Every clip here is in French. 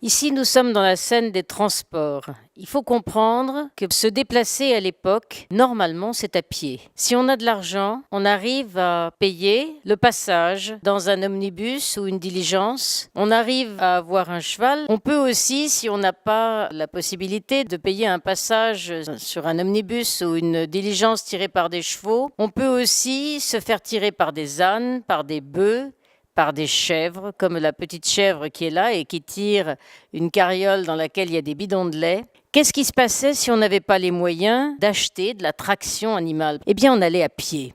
Ici, nous sommes dans la scène des transports. Il faut comprendre que se déplacer à l'époque, normalement, c'est à pied. Si on a de l'argent, on arrive à payer le passage dans un omnibus ou une diligence. On arrive à avoir un cheval. On peut aussi, si on n'a pas la possibilité de payer un passage sur un omnibus ou une diligence tirée par des chevaux, on peut aussi se faire tirer par des ânes, par des bœufs, par des chèvres, comme la petite chèvre qui est là et qui tire une carriole dans laquelle il y a des bidons de lait. Qu'est-ce qui se passait si on n'avait pas les moyens d'acheter de la traction animale? Eh bien, on allait à pied.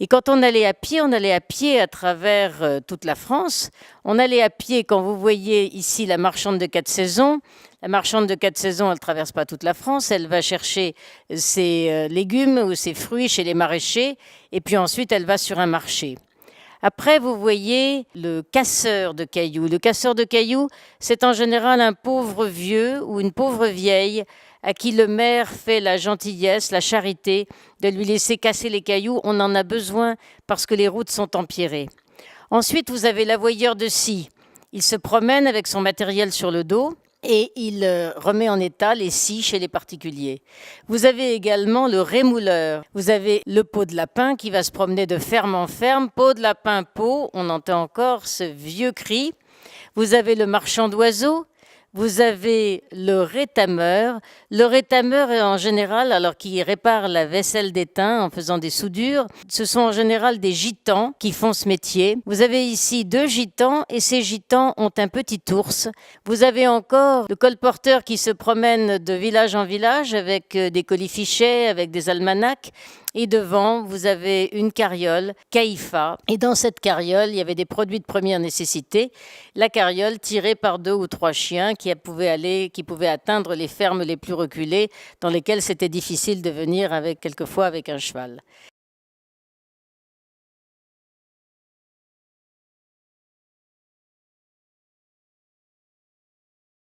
Et quand on allait à pied à travers toute la France. On allait à pied, quand vous voyez ici la marchande de 4 saisons. La marchande de 4 saisons, elle ne traverse pas toute la France. Elle va chercher ses légumes ou ses fruits chez les maraîchers. Et puis ensuite, elle va sur un marché. Après, vous voyez le casseur de cailloux. Le casseur de cailloux, c'est en général un pauvre vieux ou une pauvre vieille à qui le maire fait la gentillesse, la charité de lui laisser casser les cailloux. On en a besoin parce que les routes sont empierrées. Ensuite, vous avez l'avoyeur de scie. Il se promène avec son matériel sur le dos et il remet en état les scies chez les particuliers. Vous avez également le rémouleur. Vous avez le pot de lapin qui va se promener de ferme en ferme. Pot de lapin, pot, on entend encore ce vieux cri. Vous avez le marchand d'oiseaux. Vous avez le rétameur. Le rétameur est en général, alors qu'il répare la vaisselle d'étain en faisant des soudures, ce sont en général des gitans qui font ce métier. Vous avez ici 2 gitans et ces gitans ont un petit ours. Vous avez encore le colporteur qui se promène de village en village avec des colifichets, avec des almanachs. Et devant, vous avez une carriole, caïfa. Et dans cette carriole, il y avait des produits de première nécessité. La carriole tirée par 2 ou 3 chiens qui pouvaient atteindre les fermes les plus reculées, dans lesquelles c'était difficile de venir quelquefois avec un cheval.